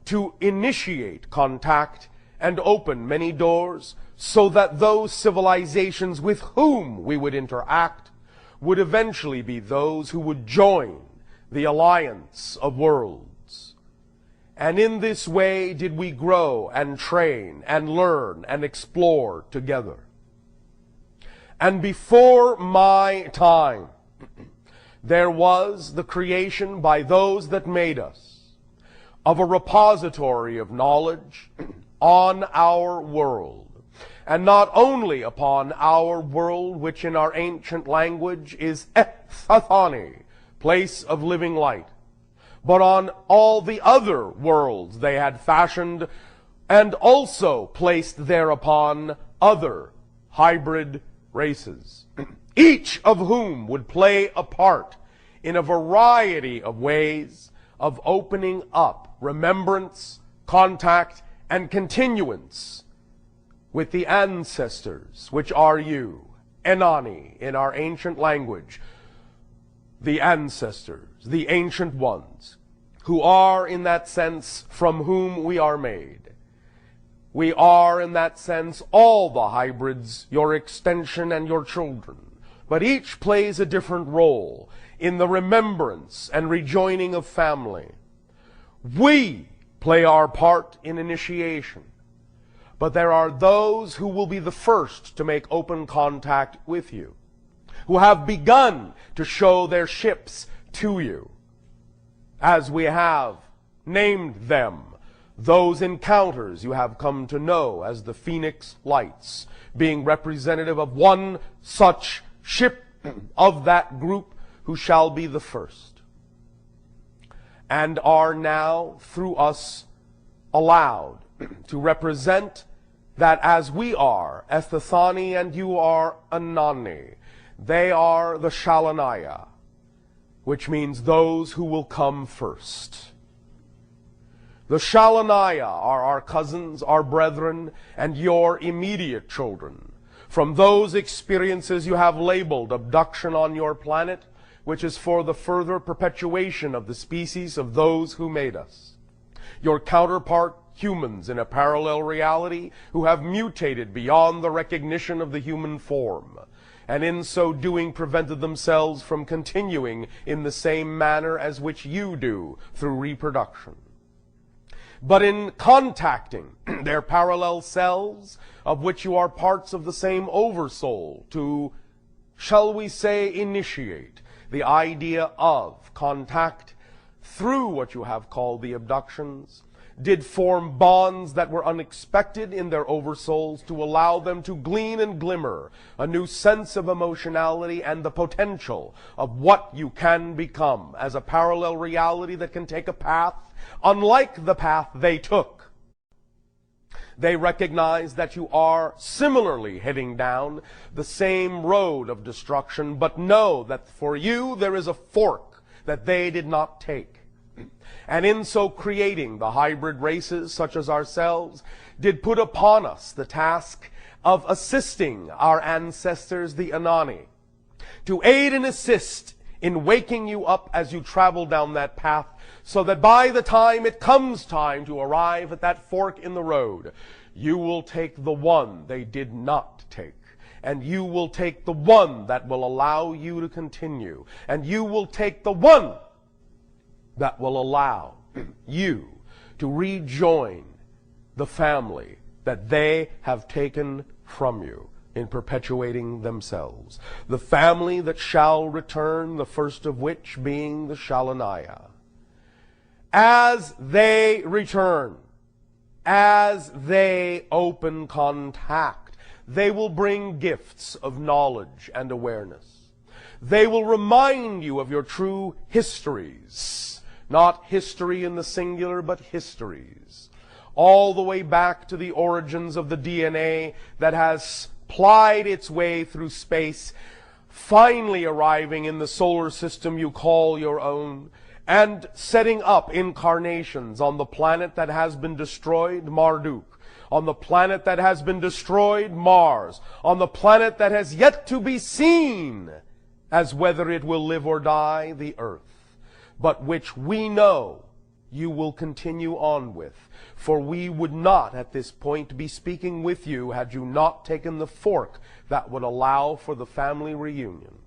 to initiate contact and open many doors so that those civilizations with whom we would interact would eventually be those who would join the alliance of worlds. And in this way did we grow and train and learn and explore together. And before my time, there was the creation by those that made us of a repository of knowledge on our world. And not only upon our world, which in our ancient language is Ethathani, place of living light, but on all the other worlds they had fashioned and also placed thereupon other hybrid races, each of whom would play a part in a variety of ways of opening up remembrance, contact, and continuance with the ancestors, which are you, Enani, in our ancient language, the ancestors, the ancient ones, who are in that sense from whom we are made. We are in that sense all the hybrids, your extension and your children, but each plays a different role in the remembrance and rejoining of family. We play our part in initiation, but there are those who will be the first to make open contact with you, who have begun to show their ships to you, as we have named them, those encounters you have come to know as the Phoenix Lights, being representative of one such ship of that group who shall be the first, and are now through us allowed to represent that as we are Ethithani and you are Anani, they are the Shalanaya, which means those who will come first. The Shalanaya are our cousins, our brethren, and your immediate children. From those experiences you have labeled abduction on your planet, which is for the further perpetuation of the species of those who made us. Your counterpart humans in a parallel reality who have mutated beyond the recognition of the human form, and in so doing prevented themselves from continuing in the same manner as which you do through reproduction. But in contacting their parallel selves, of which you are parts of the same oversoul, to, shall we say, initiate the idea of contact through what you have called the abductions, did form bonds that were unexpected in their oversouls to allow them to glean and glimmer a new sense of emotionality and the potential of what you can become as a parallel reality that can take a path unlike the path they took. They recognize that you are similarly heading down the same road of destruction, but know that for you there is a fork that they did not take. And in so creating, the hybrid races, such as ourselves, did put upon us the task of assisting our ancestors, the Anani, to aid and assist in waking you up as you travel down that path, so that by the time it comes time to arrive at that fork in the road, you will take the one they did not take. And you will take the one that will allow you to continue. And you will take the one that will allow you to rejoin the family that they have taken from you in perpetuating themselves. The family that shall return, the first of which being the Shalanaya. As they return, as they open contact, they will bring gifts of knowledge and awareness. They will remind you of your true histories, not history in the singular, but histories, all the way back to the origins of the DNA that has plied its way through space, finally arriving in the solar system you call your own, and setting up incarnations on the planet that has been destroyed, Marduk, on the planet that has been destroyed, Mars, on the planet that has yet to be seen as whether it will live or die, the Earth, but which we know you will continue on with. For we would not at this point be speaking with you had you not taken the fork that would allow for the family reunion.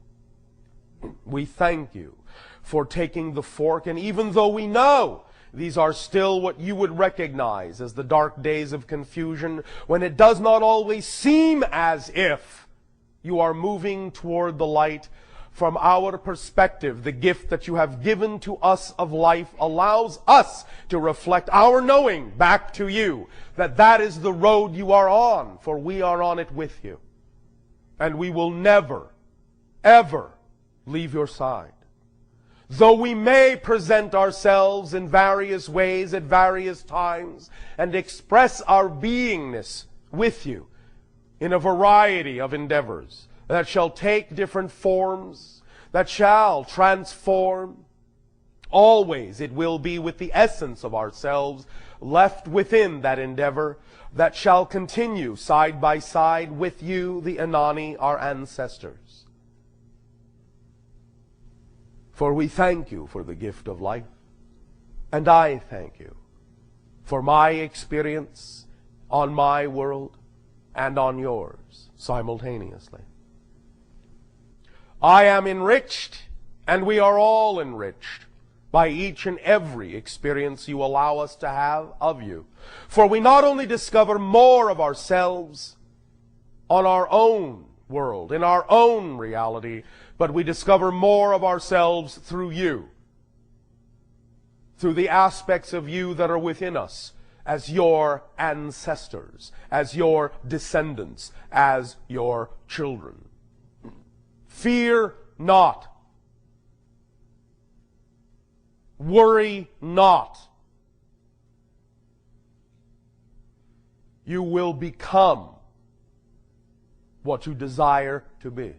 We thank you for taking the fork, and even though we know these are still what you would recognize as the dark days of confusion, when it does not always seem as if you are moving toward the light, from our perspective, the gift that you have given to us of life allows us to reflect our knowing back to you that that is the road you are on, for we are on it with you. And we will never, ever leave your side. Though we may present ourselves in various ways at various times and express our beingness with you in a variety of endeavors that shall take different forms, that shall transform, always it will be with the essence of ourselves left within that endeavor that shall continue side by side with you, the Anani, our ancestors. For we thank you for the gift of life, and I thank you for my experience on my world and on yours simultaneously. I am enriched, and we are all enriched by each and every experience you allow us to have of you. For we not only discover more of ourselves on our own world, in our own reality, but we discover more of ourselves through you, through the aspects of you that are within us, as your ancestors, as your descendants, as your children. Fear not. Worry not. You will become what you desire to be.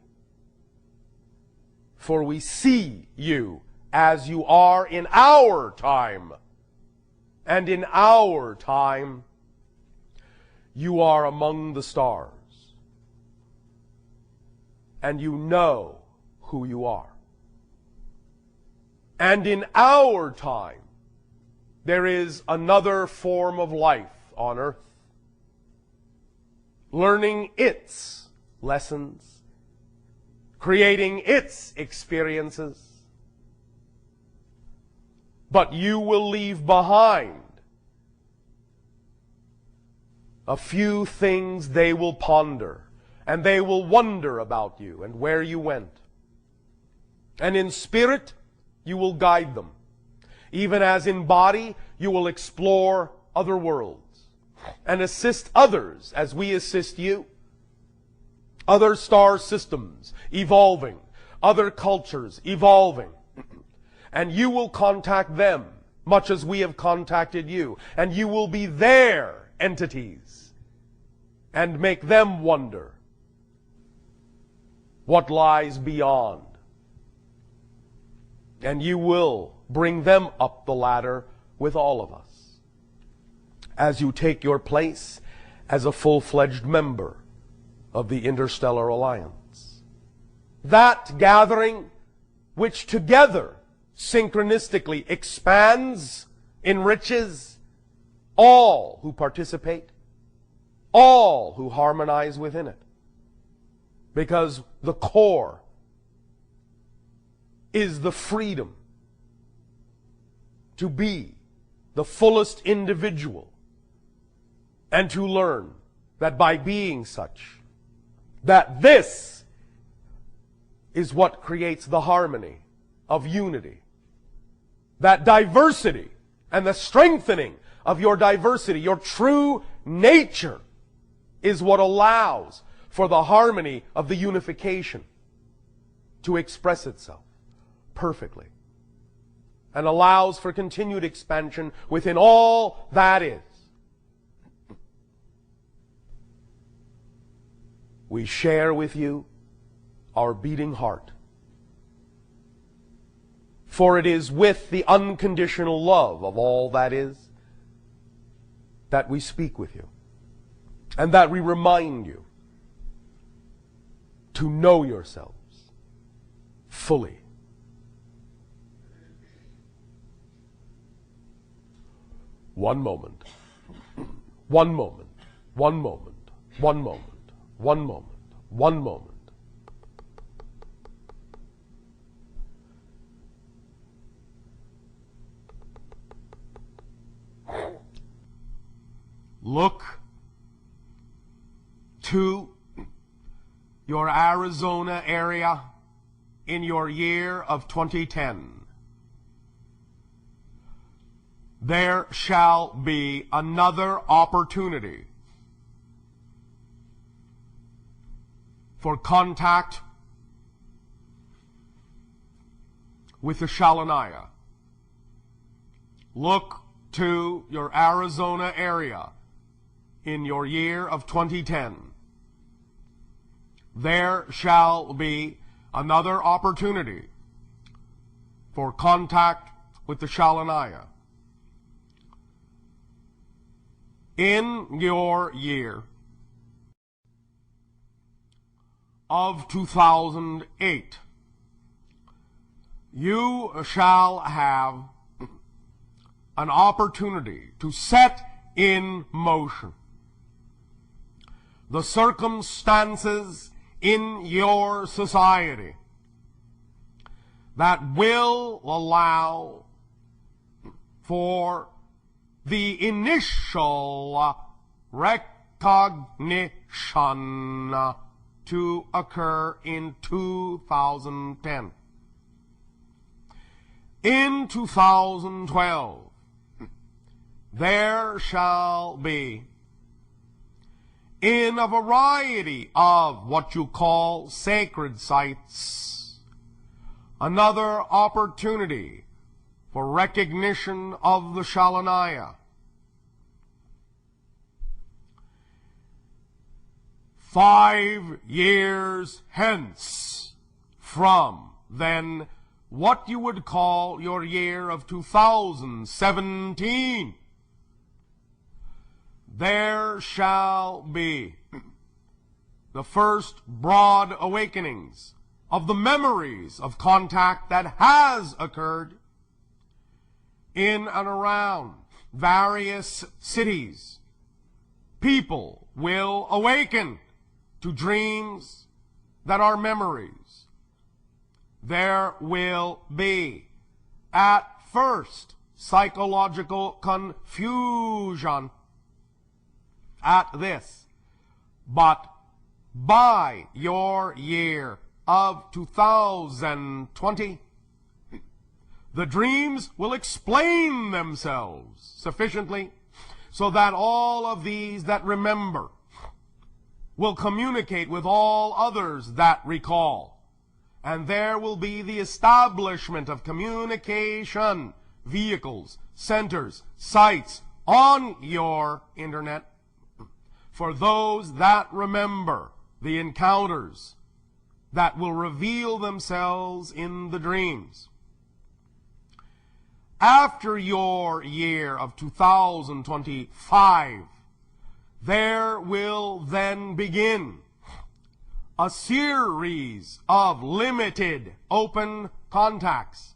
For we see you as you are in our time. And in our time, you are among the stars. And you know who you are. And in our time, there is another form of life on earth, learning its lessons, creating its experiences. But you will leave behind a few things they will ponder, and they will wonder about you and where you went. And in spirit, you will guide them. Even as in body, you will explore other worlds and assist others as we assist you. Other star systems evolving, other cultures evolving. And you will contact them much as we have contacted you. And you will be there entities and make them wonder what lies beyond. And you will bring them up the ladder with all of us as you take your place as a full-fledged member of the Interstellar Alliance. That gathering, which together synchronistically expands, enriches all who participate, all who harmonize within it. Because the core is the freedom to be the fullest individual and to learn that by being such, that this is what creates the harmony of unity. That diversity and the strengthening of your diversity, your true nature, is what allows for the harmony of the unification to express itself perfectly and allows for continued expansion within all that is. We share with you our beating heart, for it is with the unconditional love of all that is that we speak with you and that we remind you to know yourselves fully. One moment, one moment, one moment, one moment, one moment, one moment. Look to your Arizona area in your year of 2010. There shall be another opportunity for contact with the Shalaniah. Look to your Arizona area in your year of 2010. There shall be another opportunity for contact with the Shalaniah. In your year of 2008, you shall have an opportunity to set in motion the circumstances in your society that will allow for the initial recognition to occur in 2010. In 2012, there shall be, in a variety of what you call sacred sites, another opportunity for recognition of the Shalaniah. 5 years hence from then, what you would call your year of 2017, there shall be the first broad awakenings of the memories of contact that has occurred in and around various cities. People will awaken to dreams that are memories. There will be, at first, psychological confusion at this, but by your year of 2020, the dreams will explain themselves sufficiently so that all of these that remember will communicate with all others that recall. And there will be the establishment of communication vehicles, centers, sites, on your internet for those that remember the encounters that will reveal themselves in the dreams. After your year of 2025, there will then begin a series of limited open contacts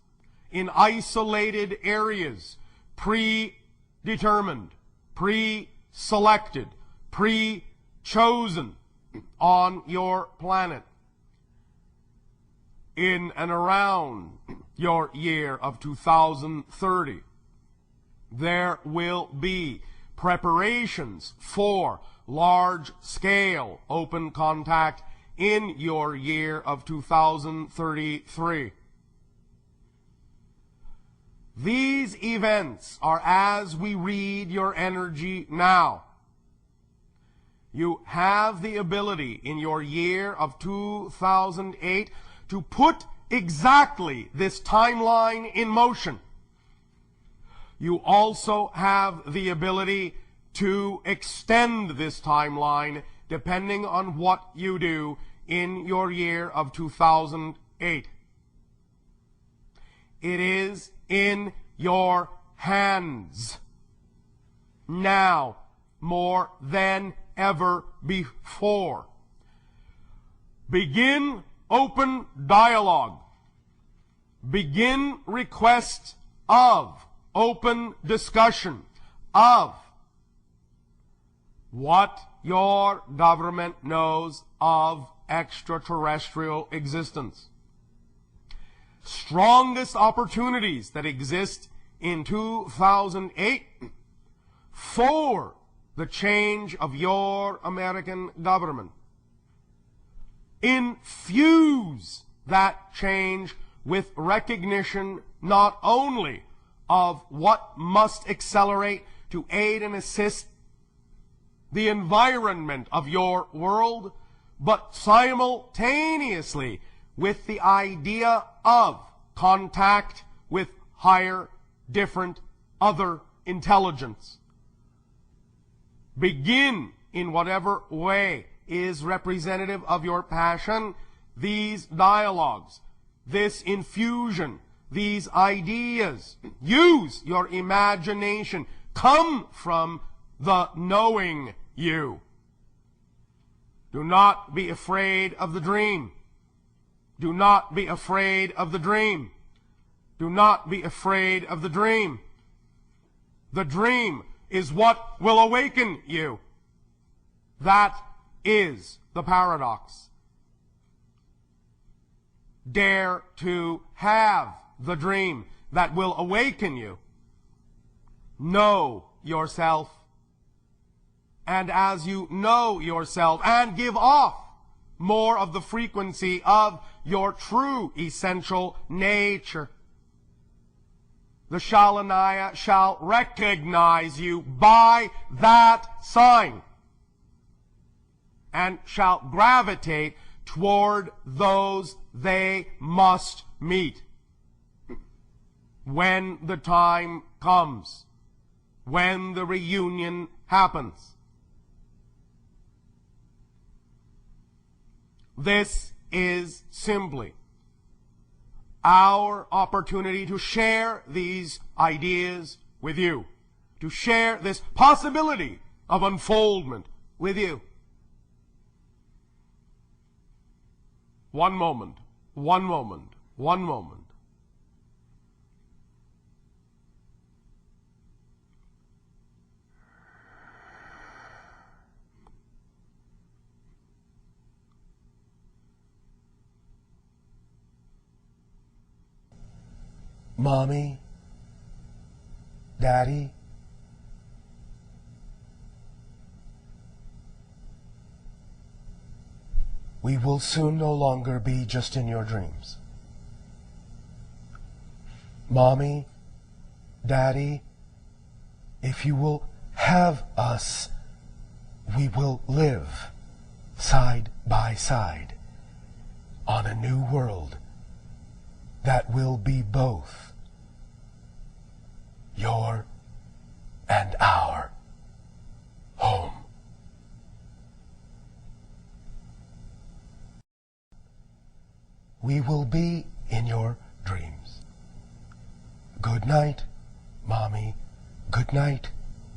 in isolated areas, predetermined, pre-selected, pre-chosen on your planet. In and around your year of 2030, there will be preparations for large-scale open contact in your year of 2033. These events are as we read your energy now. You have the ability in your year of 2008 to put exactly this timeline in motion. You also have the ability to extend this timeline depending on what you do in your year of 2008. It is in your hands now more than ever before. Begin open dialogue. Begin request of open discussion of what your government knows of extraterrestrial existence. Strongest opportunities that exist in 2008 for the change of your American government. Infuse that change with recognition not only of what must accelerate to aid and assist the environment of your world, but simultaneously with the idea of contact with higher, different, other intelligence. Begin in whatever way is representative of your passion, these dialogues, this infusion, these ideas. Use your imagination. Come from the knowing you. Do not be afraid of the dream. Do not be afraid of the dream. Do not be afraid of the dream. The dream is what will awaken you. That is the paradox. Dare to have the dream that will awaken you. Know yourself. And as you know yourself and give off more of the frequency of your true essential nature, the Shalanaya shall recognize you by that sign and shall gravitate toward those they must meet when the time comes, when the reunion happens. This is simply our opportunity to share these ideas with you, to share this possibility of unfoldment with you. One moment, one moment, one moment. Mommy, Daddy, we will soon no longer be just in your dreams. Mommy, Daddy, if you will have us, we will live side by side on a new world that will be both your and our home. We will be in your dreams. Good night, Mommy. Good night,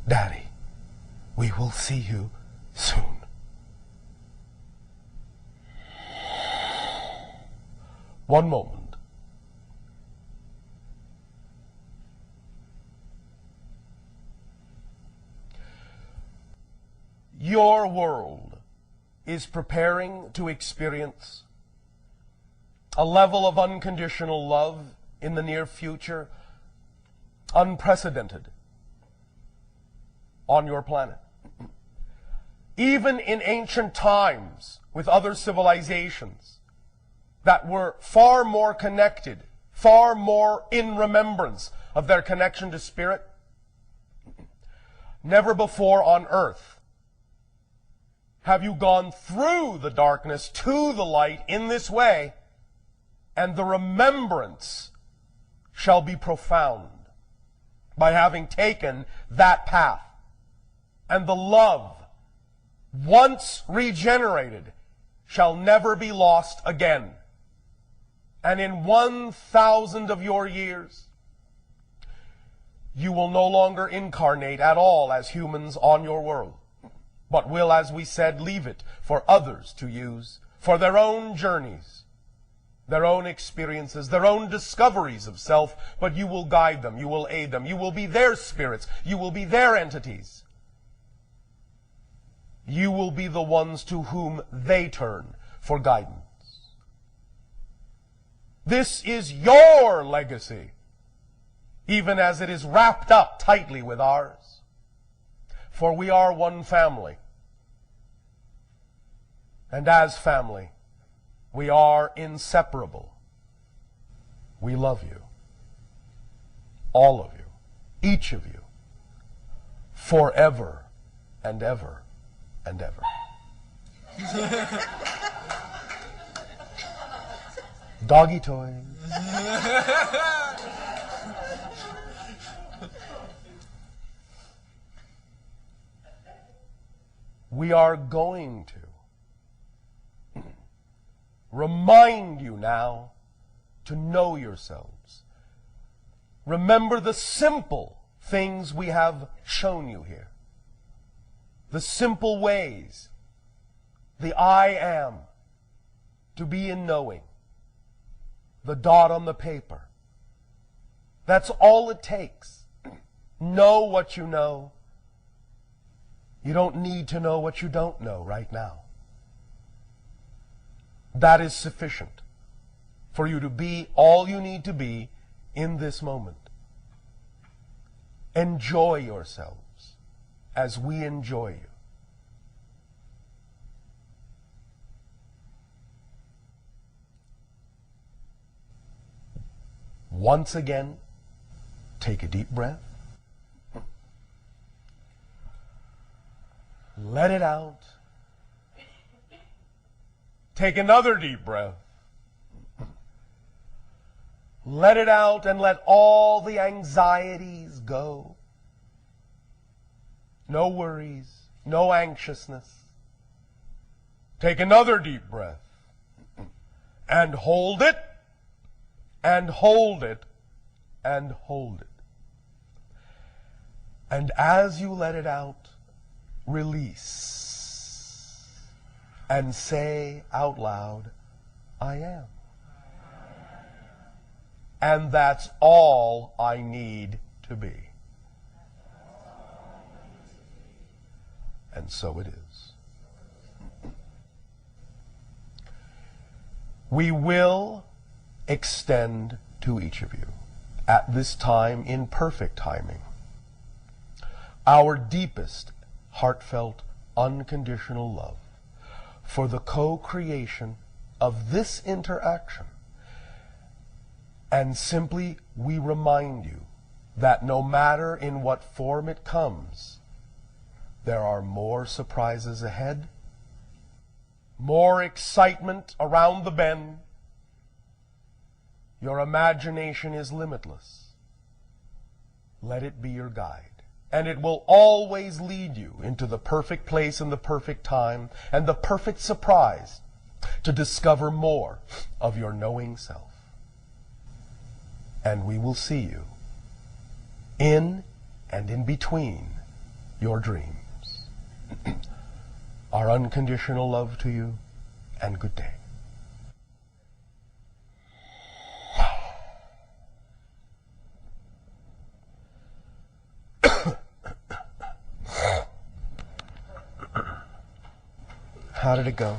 Daddy. We will see you soon. One moment. Your world is preparing to experience a level of unconditional love in the near future unprecedented on your planet. Even in ancient times with other civilizations that were far more connected, far more in remembrance of their connection to spirit, never before on earth have you gone through the darkness to the light in this way, and the remembrance shall be profound by having taken that path. And the love, once regenerated, shall never be lost again. And in 1,000 of your years, you will no longer incarnate at all as humans on your world, but will, as we said, leave it for others to use for their own journeys, their own experiences, their own discoveries of self, but you will guide them, you will aid them, you will be their spirits, you will be their entities. You will be the ones to whom they turn for guidance. This is your legacy, even as it is wrapped up tightly with ours. For we are one family. And as family, we are inseparable. We love you. All of you. Each of you. Forever and ever and ever. Doggy toys. We are going to remind you now to know yourselves. Remember the simple things we have shown you here. The simple ways, the I am, to be in knowing, the dot on the paper. That's all it takes. Know what you know. You don't need to know what you don't know right now. That is sufficient for you to be all you need to be in this moment. Enjoy yourselves as we enjoy you. Once again, take a deep breath. Let it out. Take another deep breath. Let it out and let all the anxieties go. No worries, no anxiousness. Take another deep breath. And hold it, and hold it, and hold it. And as you let it out, release. And say out loud, I am. And that's all I need to be. And so it is. We will extend to each of you, at this time in perfect timing, our deepest, heartfelt, unconditional love for the co-creation of this interaction. And simply we remind you that no matter in what form it comes, there are more surprises ahead, more excitement around the bend. Your imagination is limitless. Let it be your guide. And it will always lead you into the perfect place and the perfect time and the perfect surprise to discover more of your knowing self. And we will see you in and in between your dreams. Our unconditional love to you, and good day. How did it go?